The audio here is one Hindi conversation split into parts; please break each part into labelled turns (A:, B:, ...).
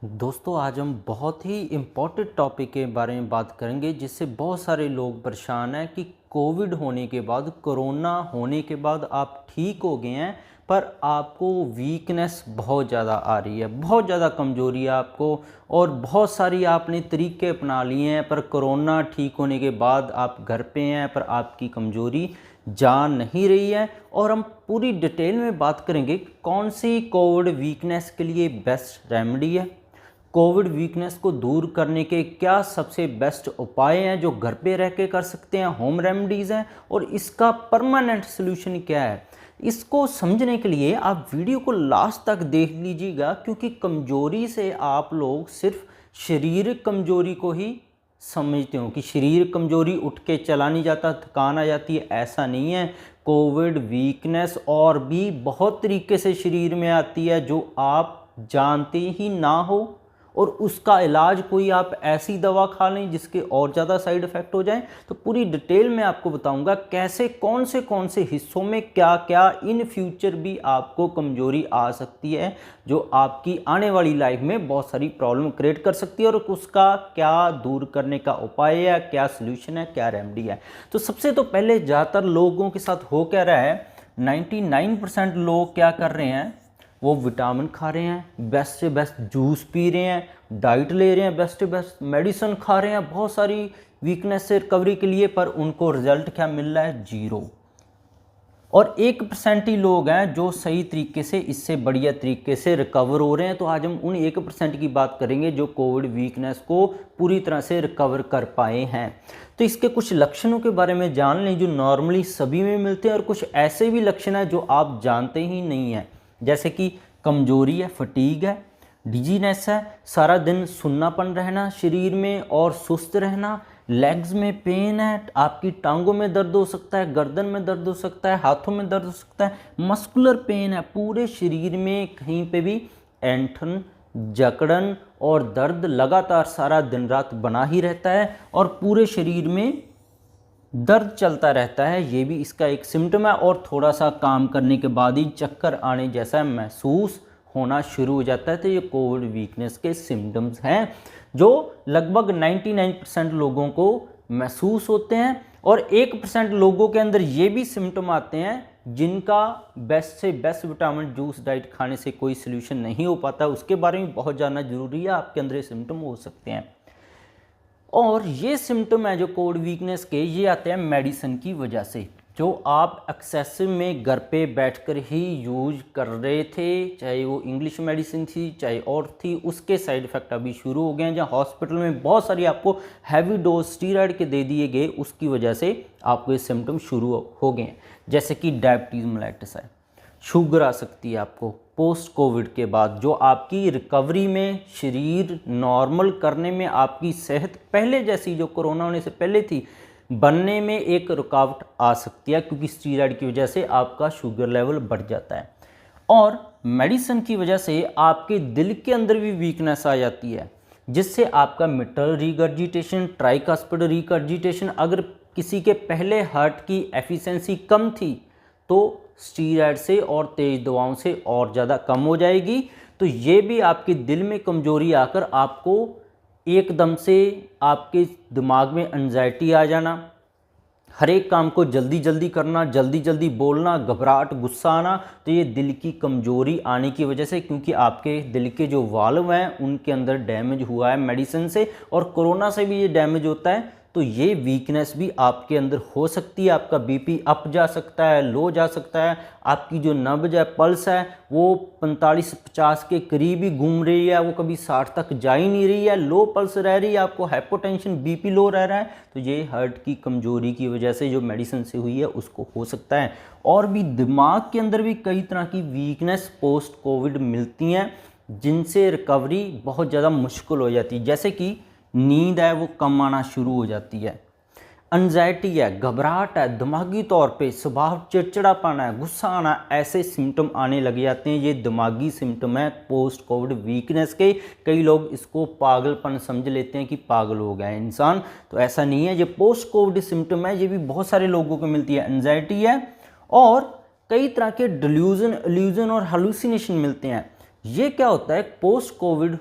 A: दोस्तों आज हम बहुत ही इम्पोर्टेंट टॉपिक के बारे में बात करेंगे जिससे बहुत सारे लोग परेशान हैं कि कोविड होने के बाद कोरोना होने के बाद आप ठीक हो गए हैं पर आपको वीकनेस बहुत ज़्यादा आ रही है, बहुत ज़्यादा कमज़ोरी है आपको और बहुत सारी आपने तरीके अपना लिए हैं पर कोरोना ठीक होने के बाद आप घर पे हैं पर आपकी कमज़ोरी जा नहीं रही है। और हम पूरी डिटेल में बात करेंगे कौन सी कोविड वीकनेस के लिए बेस्ट रेमेडी है, कोविड वीकनेस को दूर करने के क्या सबसे बेस्ट उपाय हैं जो घर पे रह के कर सकते हैं, होम रेमेडीज़ हैं, और इसका परमानेंट सोल्यूशन क्या है। इसको समझने के लिए आप वीडियो को लास्ट तक देख लीजिएगा क्योंकि कमज़ोरी से आप लोग सिर्फ शारीरिक कमज़ोरी को ही समझते हो कि शरीर कमज़ोरी उठ के चला नहीं जाता, थकान आ जाती है, ऐसा नहीं है। कोविड वीकनेस और भी बहुत तरीके से शरीर में आती है जो आप जानते ही ना हो और उसका इलाज कोई आप ऐसी दवा खा लें जिसके और ज़्यादा साइड इफ़ेक्ट हो जाएं। तो पूरी डिटेल में आपको बताऊंगा कैसे कौन से हिस्सों में क्या क्या इन फ्यूचर भी आपको कमज़ोरी आ सकती है जो आपकी आने वाली लाइफ में बहुत सारी प्रॉब्लम क्रिएट कर सकती है और उसका क्या दूर करने का उपाय है, क्या सोल्यूशन है, क्या रेमेडी है। तो सबसे तो पहले ज़्यादातर लोगों के साथ हो क्या रहा है, 99% लोग क्या कर रहे हैं, वो विटामिन खा रहे हैं, बेस्ट से बेस्ट जूस पी रहे हैं, डाइट ले रहे हैं, बेस्ट से बेस्ट मेडिसिन खा रहे हैं बहुत सारी वीकनेस से रिकवरी के लिए, पर उनको रिजल्ट क्या मिल रहा है, 0। और 1% ही लोग हैं जो सही तरीके से इससे बढ़िया तरीके से रिकवर हो रहे हैं। तो आज हम उन 1% की बात करेंगे जो कोविड वीकनेस को पूरी तरह से रिकवर कर पाए हैं। तो इसके कुछ लक्षणों के बारे में जान लें जो नॉर्मली सभी में मिलते हैं और कुछ ऐसे भी लक्षण हैं जो आप जानते ही नहीं हैं, जैसे कि कमजोरी है, फटीग है, डिजीनेस है, सारा दिन सुन्नापन रहना शरीर में और सुस्त रहना, लेग्स में पेन है, आपकी टांगों में दर्द हो सकता है, गर्दन में दर्द हो सकता है, हाथों में दर्द हो सकता है, मस्कुलर पेन है, पूरे शरीर में कहीं पे भी ऐंठन, जकड़न और दर्द लगातार सारा दिन रात बना ही रहता है और पूरे शरीर में दर्द चलता रहता है, ये भी इसका एक सिम्टम है। और थोड़ा सा काम करने के बाद ही चक्कर आने जैसा महसूस होना शुरू हो जाता है। तो ये कोविड वीकनेस के सिम्टम्स हैं जो लगभग 99% लोगों को महसूस होते हैं और 1% लोगों के अंदर ये भी सिम्टम आते हैं जिनका बेस्ट से बेस्ट विटामिन जूस डाइट खाने से कोई सोल्यूशन नहीं हो पाता। उसके बारे में बहुत जानना जरूरी है, आपके अंदर ये सिम्टम हो सकते हैं। और ये सिम्टम है जो कोविड वीकनेस के, ये आते हैं मेडिसिन की वजह से जो आप एक्सेसिव में घर पे बैठकर ही यूज कर रहे थे, चाहे वो इंग्लिश मेडिसिन थी चाहे और थी, उसके साइड इफ़ेक्ट अभी शुरू हो गए हैं। जहाँ हॉस्पिटल में बहुत सारी आपको हैवी डोज स्टीरॉयड के दे दिए गए, उसकी वजह से आपको ये सिम्टम शुरू हो गए हैं, जैसे कि डायबिटीज़ मेलाइटिस है, शुगर आ सकती है आपको पोस्ट कोविड के बाद, जो आपकी रिकवरी में शरीर नॉर्मल करने में आपकी सेहत पहले जैसी जो कोरोना होने से पहले थी बनने में एक रुकावट आ सकती है क्योंकि स्टीरॉयड की वजह से आपका शुगर लेवल बढ़ जाता है। और मेडिसिन की वजह से आपके दिल के अंदर भी वीकनेस आ जाती है जिससे आपका मिट्रल रिगर्जिटेशन, ट्राइकास्पिड रिगर्जिटेशन, अगर किसी के पहले हार्ट की एफिशिएंसी कम थी तो स्टीरॉयड से और तेज दवाओं से और ज़्यादा कम हो जाएगी। तो ये भी आपके दिल में कमजोरी आकर आपको एकदम से आपके दिमाग में एंजाइटी आ जाना, हर एक काम को जल्दी जल्दी करना, जल्दी जल्दी बोलना, घबराहट, गुस्सा आना, तो ये दिल की कमजोरी आने की वजह से, क्योंकि आपके दिल के जो वाल्व हैं उनके अंदर डैमेज हुआ है मेडिसिन से और कोरोना से भी ये डैमेज होता है। तो ये वीकनेस भी आपके अंदर हो सकती है, आपका बीपी अप जा सकता है, लो जा सकता है, आपकी जो नब्ज है, पल्स है, वो 45-50 के करीब ही घूम रही है, वो कभी 60 तक जा ही नहीं रही है, लो पल्स रह रही है, आपको हाइपोटेंशन, बीपी लो रह रहा है। तो ये हार्ट की कमजोरी की वजह से जो मेडिसिन से हुई है उसको हो सकता है। और भी दिमाग के अंदर भी कई तरह की वीकनेस पोस्ट कोविड मिलती हैं जिनसे रिकवरी बहुत ज़्यादा मुश्किल हो जाती है, जैसे कि नींद है वो कम आना शुरू हो जाती है, एंजाइटी है, घबराहट है, दिमागी तौर पे स्वभाव चिड़चिड़ापन है, गुस्सा आना, ऐसे सिम्टम आने लग जाते हैं। ये दिमागी सिम्टम है पोस्ट कोविड वीकनेस के। कई लोग इसको पागलपन समझ लेते हैं कि पागल हो गया है इंसान, तो ऐसा नहीं है। ये पोस्ट कोविड सिम्टम है, ये भी बहुत सारे लोगों को मिलती है, एंजाइटी है और कई तरह के डिल्यूजन, इल्यूजन और हेलुसिनेशन मिलते हैं। ये क्या होता है, पोस्ट कोविड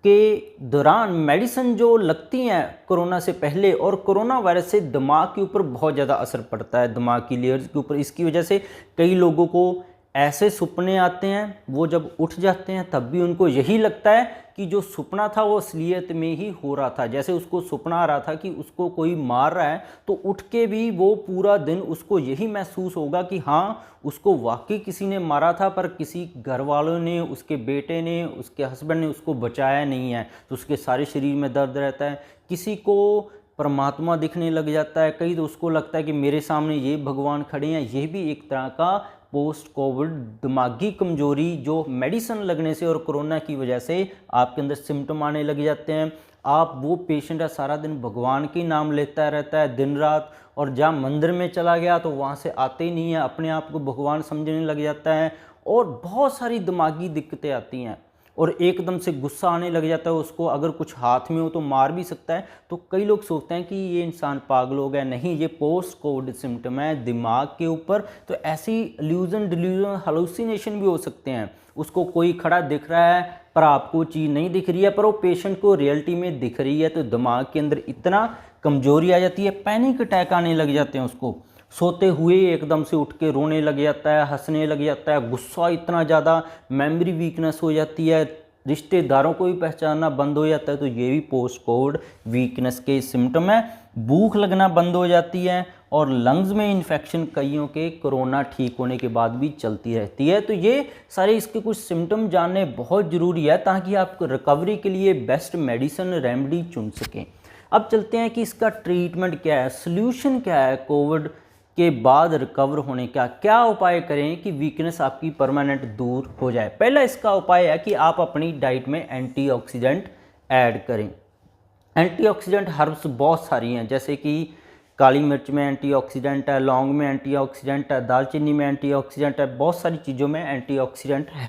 A: के दौरान मेडिसिन जो लगती हैं कोरोना से पहले और कोरोना वायरस से दिमाग के ऊपर बहुत ज़्यादा असर पड़ता है, दिमाग की लेयर्स के ऊपर। इसकी वजह से कई लोगों को ऐसे सपने आते हैं, वो जब उठ जाते हैं तब भी उनको यही लगता है कि जो सपना था वो असलियत में ही हो रहा था। जैसे उसको सपना आ रहा था कि उसको कोई मार रहा है, तो उठ के भी वो पूरा दिन उसको यही महसूस होगा कि हाँ, उसको वाकई किसी ने मारा था, पर किसी घर वालों ने, उसके बेटे ने, उसके हस्बैंड ने उसको बचाया नहीं है। तो उसके सारे शरीर में दर्द रहता है। किसी को परमात्मा दिखने लग जाता है, कई तो उसको लगता है कि मेरे सामने ये भगवान खड़े हैं। ये भी एक तरह का पोस्ट कोविड दिमागी कमजोरी जो मेडिसिन लगने से और कोरोना की वजह से आपके अंदर सिम्टम आने लग जाते हैं। आप वो पेशेंट है, सारा दिन भगवान के नाम लेता रहता है दिन रात, और जहाँ मंदिर में चला गया तो वहाँ से आते ही नहीं है, अपने आप को भगवान समझने लग जाता है और बहुत सारी दिमागी दिक्कतें आती हैं। और एकदम से गुस्सा आने लग जाता है उसको, अगर कुछ हाथ में हो तो मार भी सकता है। तो कई लोग सोचते हैं कि ये इंसान पागल हो गया। नहीं, ये पोस्ट कोविड सिम्टम है दिमाग के ऊपर। तो ऐसी इल्यूजन, डिल्यूजन, हेलुसिनेशन भी हो सकते हैं। उसको कोई खड़ा दिख रहा है पर आपको चीज़ नहीं दिख रही है, पर वो पेशेंट को रियलिटी में दिख रही है। तो दिमाग के अंदर इतना कमजोरी आ जाती है, पैनिक अटैक आने लग जाते हैं उसको। सोते हुए एकदम से उठ के रोने लग जाता है, हंसने लग जाता है, गुस्सा इतना ज़्यादा, मेमोरी वीकनेस हो जाती है, रिश्तेदारों को भी पहचानना बंद हो जाता है। तो ये भी पोस्ट कोविड वीकनेस के सिम्टम है। भूख लगना बंद हो जाती है और लंग्स में इन्फेक्शन कईयों के कोरोना ठीक होने के बाद भी चलती रहती है। तो ये सारे इसके कुछ सिम्टम जानने बहुत ज़रूरी है ताकि आप रिकवरी के लिए बेस्ट मेडिसिन रेमेडी चुन सकें। अब चलते हैं कि इसका ट्रीटमेंट क्या है, सोल्यूशन क्या है कोविड के बाद रिकवर होने का। क्या उपाय करें कि वीकनेस आपकी परमानेंट दूर हो जाए। पहला इसका उपाय है कि आप अपनी डाइट में एंटीऑक्सीडेंट ऐड करें। एंटीऑक्सीडेंट हर्ब्स बहुत सारी हैं, जैसे कि काली मिर्च में एंटीऑक्सीडेंट है, लौंग में एंटीऑक्सीडेंट है, दालचीनी में एंटीऑक्सीडेंट है, बहुत सारी चीज़ों में एंटीऑक्सीडेंट है।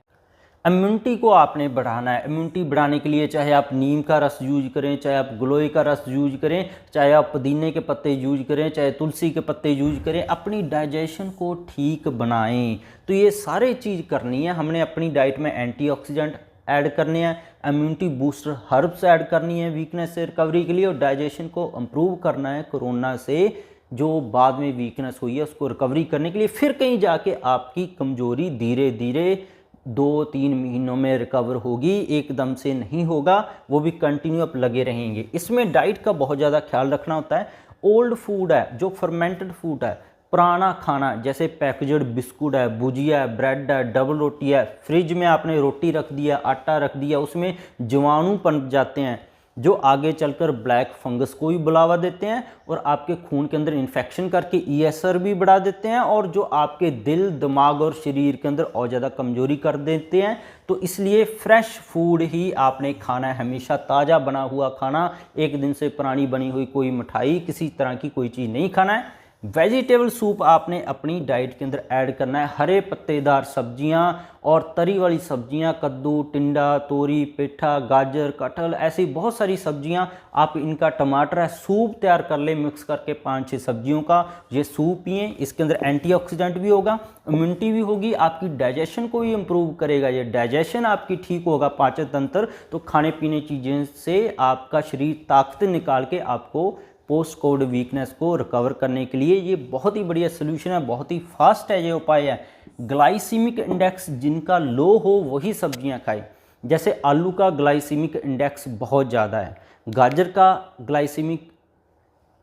A: इम्यूनिटी को आपने बढ़ाना है। इम्यूनिटी बढ़ाने के लिए चाहे आप नीम का रस यूज करें, चाहे आप गिलोय का रस यूज करें, चाहे आप पुदीने के पत्ते यूज करें, चाहे तुलसी के पत्ते यूज करें, अपनी डाइजेशन को ठीक बनाएं। तो ये सारे चीज़ करनी है हमने। अपनी डाइट में एंटीऑक्सीडेंट ऐड करने हैं, इम्यूनिटी बूस्टर हर्ब्स ऐड करनी है वीकनेस से रिकवरी के लिए, और डाइजेशन को इम्प्रूव करना है कोरोना से जो बाद में वीकनेस हुई है उसको रिकवरी करने के लिए। फिर कहीं जाके आपकी कमजोरी धीरे धीरे 2-3 महीनों में रिकवर होगी, एकदम से नहीं होगा, वो भी कंटिन्यू आप लगे रहेंगे। इसमें डाइट का बहुत ज़्यादा ख्याल रखना होता है। ओल्ड फूड है, जो फर्मेंटेड फूड है, पुराना खाना, जैसे पैकेज्ड बिस्कुट है, भुजिया है, ब्रेड है, डबल रोटी है, फ्रिज में आपने रोटी रख दिया, आटा रख दिया, उसमें जीवाणु पनप जाते हैं जो आगे चलकर ब्लैक फंगस को भी बढ़ावा देते हैं और आपके खून के अंदर इन्फेक्शन करके ईएसआर भी बढ़ा देते हैं, और जो आपके दिल, दिमाग और शरीर के अंदर और ज़्यादा कमजोरी कर देते हैं। तो इसलिए फ्रेश फूड ही आपने खाना है, हमेशा ताज़ा बना हुआ खाना। एक दिन से पुरानी बनी हुई कोई मिठाई, किसी तरह की कोई चीज़ नहीं खाना है। वेजिटेबल सूप आपने अपनी डाइट के अंदर ऐड करना है। हरे पत्तेदार सब्जियां और तरी वाली सब्जियां, कद्दू, टिंडा, तोरी, पेठा, गाजर, कटहल, ऐसी बहुत सारी सब्जियां, आप इनका टमाटर है सूप तैयार कर ले मिक्स करके 5-6 सब्जियों का। ये सूप पिए, इसके अंदर एंटीऑक्सीडेंट भी होगा, इम्यूनिटी भी होगी, आपकी डाइजेशन को भी इम्प्रूव करेगा। ये डाइजेशन आपकी ठीक होगा, पाचन तंत्र, तो खाने पीने चीज़ें से आपका शरीर ताकत निकाल के आपको पोस्ट कोविड वीकनेस को रिकवर करने के लिए ये बहुत ही बढ़िया सोल्यूशन है, बहुत ही फास्ट है ये उपाय है। ग्लाइसीमिक इंडेक्स जिनका लो हो वही सब्जियां खाएं। जैसे आलू का ग्लाइसीमिक इंडेक्स बहुत ज़्यादा है, गाजर का ग्लाइसीमिक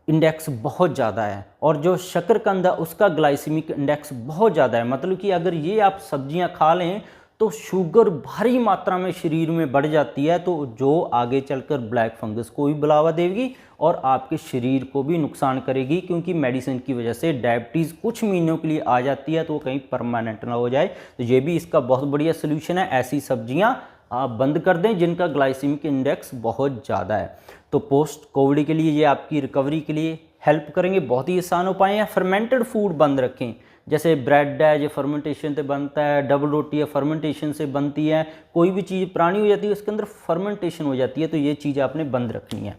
A: इंडेक्स बहुत ज़्यादा है, और जो शकरकंद है उसका ग्लाइसीमिक इंडेक्स बहुत ज़्यादा है। मतलब कि अगर ये आप सब्जियां खा लें तो शुगर भारी मात्रा में शरीर में बढ़ जाती है, तो जो आगे चलकर ब्लैक फंगस को भी बढ़ावा देगी और आपके शरीर को भी नुकसान करेगी, क्योंकि मेडिसिन की वजह से डायबिटीज़ कुछ महीनों के लिए आ जाती है, तो वो कहीं परमानेंट ना हो जाए। तो ये भी इसका बहुत बढ़िया सोल्यूशन है। ऐसी सब्जियां आप बंद कर दें जिनका ग्लाइसीमिक इंडेक्स बहुत ज़्यादा है। तो पोस्ट कोविड के लिए ये आपकी रिकवरी के लिए हेल्प करेंगे। बहुत ही आसान उपाय हैं। फर्मेंटेड फूड बंद रखें, जैसे ब्रेड है जो फर्मेंटेशन से बनता है, डबल रोटी है फर्मेंटेशन से बनती है, कोई भी चीज़ पुरानी हो जाती है उसके अंदर फर्मेंटेशन हो जाती है, तो ये चीज़ आपने बंद रखनी है।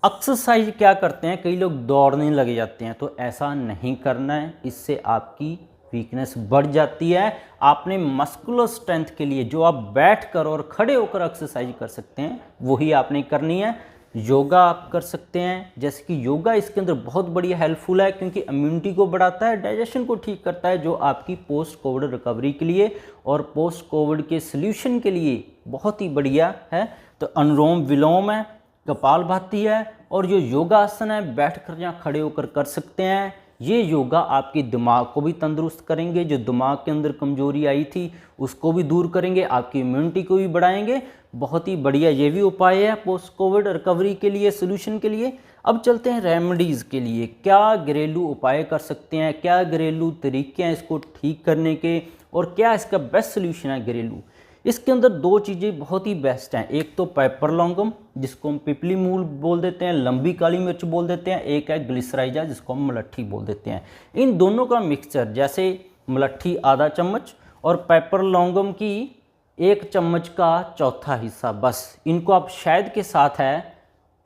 A: एक्सरसाइज क्या करते हैं, कई लोग दौड़ने लगे जाते हैं, तो ऐसा नहीं करना है, इससे आपकी वीकनेस बढ़ जाती है। आपने मस्कुलर स्ट्रेंथ के लिए जो आप बैठकर और खड़े होकर एक्सरसाइज कर सकते हैं वही आपने करनी है। योगा आप कर सकते हैं, जैसे कि योगा इसके अंदर बहुत बढ़िया हेल्पफुल है क्योंकि इम्यूनिटी को बढ़ाता है, डाइजेशन को ठीक करता है, जो आपकी पोस्ट कोविड रिकवरी के लिए और पोस्ट कोविड के सल्यूशन के लिए बहुत ही बढ़िया है। तो अनुलोम विलोम है, कपालभाति है, और जो योगासन है बैठकर या खड़े होकर कर सकते हैं। ये योगा आपके दिमाग को भी तंदुरुस्त करेंगे, जो दिमाग के अंदर कमजोरी आई थी उसको भी दूर करेंगे, आपकी इम्यूनिटी को भी बढ़ाएंगे। बहुत ही बढ़िया ये भी उपाय है पोस्ट कोविड रिकवरी के लिए, सोल्यूशन के लिए। अब चलते हैं रेमेडीज़ के लिए, क्या घरेलू उपाय कर सकते हैं, क्या घरेलू तरीके हैं इसको ठीक करने के, और क्या इसका बेस्ट सोल्यूशन है घरेलू। इसके अंदर दो चीज़ें बहुत ही बेस्ट हैं, एक तो पेपर लॉन्गम जिसको हम पिपली मूल बोल देते हैं, लंबी काली मिर्च बोल देते हैं, एक है ग्लिसराइजा जिसको हम मलट्ठी बोल देते हैं। इन दोनों का मिक्सचर, जैसे मलट्ठी आधा चम्मच और पेपर लॉन्गम की 1 चम्मच का चौथा हिस्सा, बस इनको आप शहद के साथ है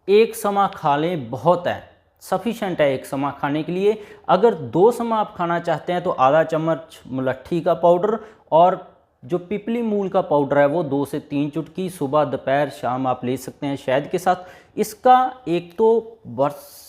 A: एक समा खा लें, बहुत है, सफिशेंट है एक समा खाने के लिए। अगर 2 समा आप खाना चाहते हैं तो आधा चम्मच मलट्ठी का पाउडर और जो पिपली मूल का पाउडर है वो 2 से 3 चुटकी सुबह दोपहर शाम आप ले सकते हैं शहद के साथ। इसका एक तो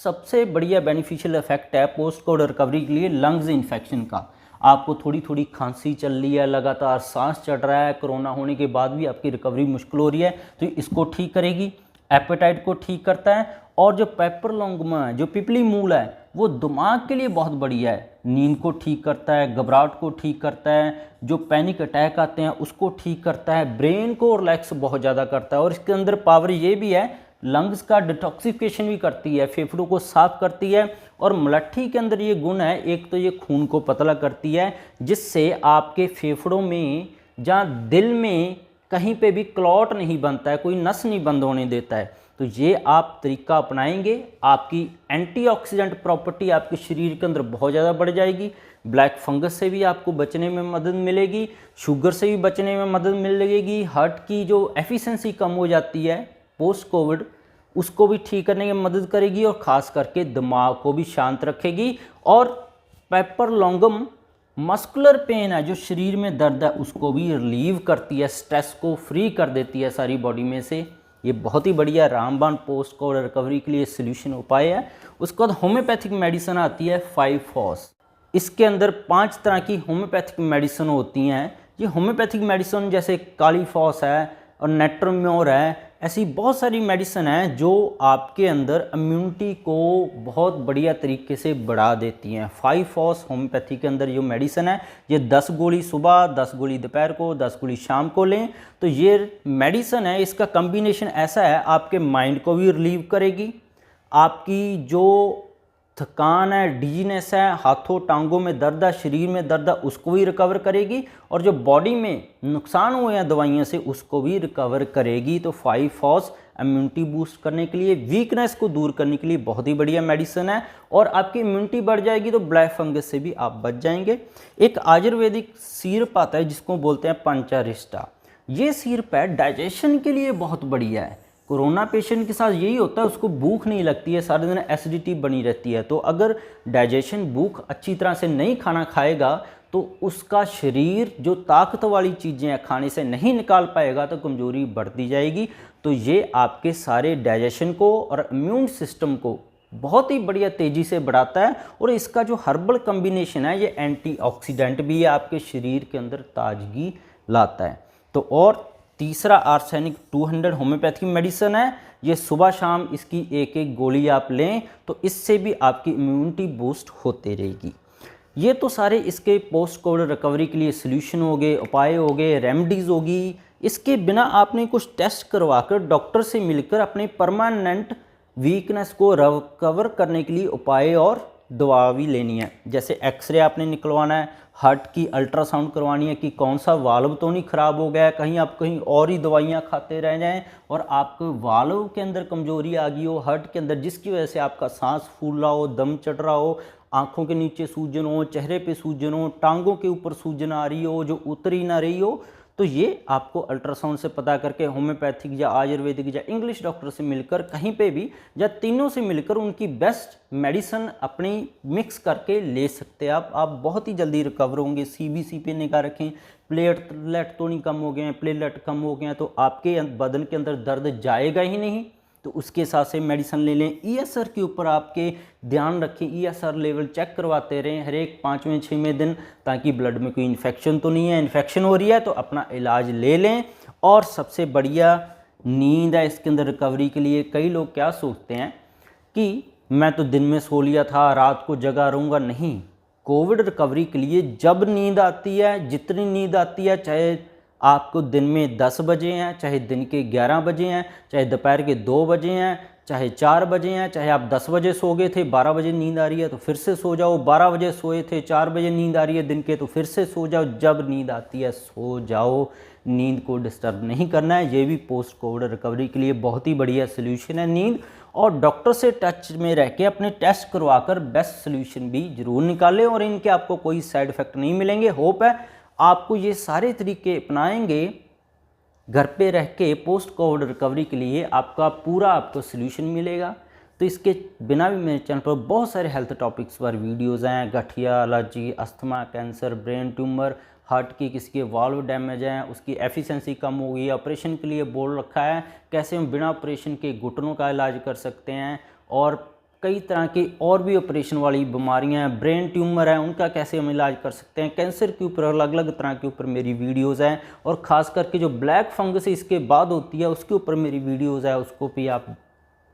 A: सबसे बढ़िया बेनिफिशियल इफेक्ट है पोस्ट कोविड रिकवरी के लिए लंग्स इन्फेक्शन का। आपको थोड़ी थोड़ी खांसी चल रही है, लगातार सांस चढ़ रहा है, कोरोना होने के बाद भी आपकी रिकवरी मुश्किल हो रही है, तो इसको ठीक करेगी। एपेटाइट को ठीक करता है। और जो पेपर लॉन्गमा है, जो पिपली मूल है, वो दिमाग के लिए बहुत बढ़िया है, नींद को ठीक करता है, घबराहट को ठीक करता है, जो पैनिक अटैक आते हैं उसको ठीक करता है, ब्रेन को रिलैक्स बहुत ज़्यादा करता है। और इसके अंदर पावर ये भी है, लंग्स का डिटॉक्सिफिकेशन भी करती है, फेफड़ों को साफ करती है। और मलट्ठी के अंदर ये गुण है, एक तो ये खून को पतला करती है जिससे आपके फेफड़ों में जहाँ दिल में कहीं पे भी क्लॉट नहीं बनता है, कोई नस नहीं बंद होने देता है। तो ये आप तरीका अपनाएंगे, आपकी एंटीऑक्सीडेंट प्रॉपर्टी आपके शरीर के अंदर बहुत ज़्यादा बढ़ जाएगी, ब्लैक फंगस से भी आपको बचने में मदद मिलेगी, शुगर से भी बचने में मदद मिलेगी, हार्ट की जो एफिशिएंसी कम हो जाती है पोस्ट कोविड उसको भी ठीक करने में मदद करेगी, और ख़ास करके दिमाग को भी शांत रखेगी। और पेपर लॉन्गम मस्कुलर पेन है, जो शरीर में दर्द है उसको भी रिलीव करती है, स्ट्रेस को फ्री कर देती है सारी बॉडी में से। ये बहुत ही बढ़िया रामबाण पोस्ट कोविड रिकवरी के लिए सोल्यूशन उपाय है। उसके बाद होम्योपैथिक मेडिसिन आती है 5-FOS। इसके अंदर 5 तरह की होम्योपैथिक मेडिसिन होती हैं। ये होम्योपैथिक मेडिसिन जैसे काली फॉस है और नेट्रोम्योर है, ऐसी बहुत सारी मेडिसिन हैं जो आपके अंदर इम्यूनिटी को बहुत बढ़िया तरीके से बढ़ा देती हैं। 5-FOS होम्योपैथी के अंदर जो मेडिसिन है, ये 10 गोली सुबह, 10 गोली दोपहर को, 10 गोली शाम को लें। तो ये मेडिसिन है, इसका कम्बिनेशन ऐसा है, आपके माइंड को भी रिलीव करेगी, आपकी जो थकान है, डिजीनेस है, हाथों टांगों में दर्द है, शरीर में दर्द है, उसको भी रिकवर करेगी, और जो बॉडी में नुकसान हुए हैं दवाइयों से उसको भी रिकवर करेगी। तो 5-FOS इम्यूनिटी बूस्ट करने के लिए, वीकनेस को दूर करने के लिए बहुत ही बढ़िया मेडिसिन है, और आपकी इम्यूनिटी बढ़ जाएगी तो ब्लैक फंगस से भी आप बच जाएंगे। एक आयुर्वेदिक सिरप आता है जिसको बोलते हैं पंचारिष्टा। ये सिरप है, डाइजेशन के लिए बहुत बढ़िया है। कोरोना पेशेंट के साथ यही होता है, उसको भूख नहीं लगती है, सारे दिन एसिडिटी बनी रहती है। तो अगर डाइजेशन भूख अच्छी तरह से नहीं खाना खाएगा तो उसका शरीर जो ताकत वाली चीज़ें खाने से नहीं निकाल पाएगा तो कमज़ोरी बढ़ती जाएगी। तो ये आपके सारे डाइजेशन को और इम्यून सिस्टम को बहुत ही बढ़िया तेज़ी से बढ़ाता है। और इसका जो हर्बल कम्बिनेशन है ये एंटीऑक्सीडेंट भी है, आपके शरीर के अंदर ताजगी लाता है। तो और तीसरा आर्सेनिक 200 होम्योपैथिक मेडिसिन है, ये सुबह शाम इसकी 1-1 गोली आप लें तो इससे भी आपकी इम्यूनिटी बूस्ट होते रहेगी। ये तो सारे इसके पोस्ट कोविड रिकवरी के लिए सोल्यूशन हो गए, उपाय हो गए, रेमेडीज़ होगी। इसके बिना आपने कुछ टेस्ट करवाकर डॉक्टर से मिलकर अपने परमानेंट वीकनेस को रिकवर करने के लिए उपाय और दवा भी लेनी है। जैसे एक्सरे आपने निकलवाना है, हार्ट की अल्ट्रासाउंड करवानी है कि कौन सा वाल्व तो नहीं ख़राब हो गया है, कहीं आप कहीं और ही दवाइयाँ खाते रह जाएं और आपको वाल्व के अंदर कमज़ोरी आ गई हो हार्ट के अंदर, जिसकी वजह से आपका सांस फूल रहा हो, दम चढ़ रहा हो, आँखों के नीचे सूजन हो, चेहरे पे सूजन हो, टांगों के ऊपर सूजन आ रही हो जो उतर ही ना रही हो। तो ये आपको अल्ट्रासाउंड से पता करके होम्योपैथिक या आयुर्वेदिक या इंग्लिश डॉक्टर से मिलकर कहीं पे भी या तीनों से मिलकर उनकी बेस्ट मेडिसिन अपनी मिक्स करके ले सकते हैं आप बहुत ही जल्दी रिकवर होंगे। सीबीसी पे निगाह रखें, प्लेटलेट तो नहीं कम हो गए हैं, प्लेटलेट कम हो गए हैं तो आपके बदन के अंदर दर्द जाएगा ही नहीं, तो उसके हिसाब से मेडिसिन ले लें। ईएसआर के ऊपर आपके ध्यान रखें, ईएसआर लेवल चेक करवाते रहें हर एक 5वें 6वें दिन, ताकि ब्लड में कोई इन्फेक्शन तो नहीं है। इन्फेक्शन हो रही है तो अपना इलाज ले लें। और सबसे बढ़िया नींद है इसके अंदर रिकवरी के लिए। कई लोग क्या सोचते हैं कि मैं तो दिन में सो लिया था, रात को जगा रहूँगा। नहीं, कोविड रिकवरी के लिए जब नींद आती है, जितनी नींद आती है, चाहे आपको दिन में 10 बजे हैं, चाहे दिन के 11 बजे हैं, चाहे दोपहर के 2 बजे हैं, चाहे 4 बजे हैं, चाहे आप 10 बजे सो गए थे, 12 बजे नींद आ रही है तो फिर से सो जाओ, 12 बजे सोए थे, 4 बजे नींद आ रही है दिन के तो फिर से सो जाओ। जब नींद आती है सो जाओ, नींद को डिस्टर्ब नहीं करना है। ये भी पोस्ट कोविड रिकवरी के लिए बहुत ही बढ़िया सोल्यूशन है नींद। और डॉक्टर से टच में रह के अपने टेस्ट करवाकर बेस्ट सोल्यूशन भी जरूर निकालें और इनके आपको कोई साइड इफेक्ट नहीं मिलेंगे। होप है आपको ये सारे तरीके अपनाएंगे घर पे रह के पोस्ट कोविड रिकवरी के लिए आपको सोल्यूशन मिलेगा। तो इसके बिना भी मेरे चैनल पर बहुत सारे हेल्थ टॉपिक्स पर वीडियोज़ हैं, गठिया, allergy, asthma, cancer, brain tumour, heart की किसी के वाल्व डैमेज हैं, उसकी एफिशिएंसी कम हो गई है, ऑपरेशन के लिए बोल रखा है, कैसे हम बिना ऑपरेशन के घुटनों का इलाज कर सकते हैं, और कई तरह की और भी ऑपरेशन वाली बीमारियां हैं, ब्रेन ट्यूमर है उनका कैसे हम इलाज कर सकते हैं, कैंसर के ऊपर अलग अलग तरह के ऊपर मेरी वीडियोस हैं। और ख़ास करके जो ब्लैक फंगस इसके बाद होती है उसके ऊपर मेरी वीडियोस है, उसको भी आप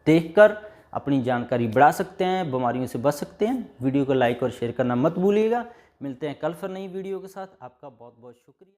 A: देखकर अपनी जानकारी बढ़ा सकते हैं, बीमारियों से बच सकते हैं। वीडियो को लाइक और शेयर करना मत भूलिएगा। मिलते हैं कल फिर नई वीडियो के साथ। आपका बहुत बहुत शुक्रिया।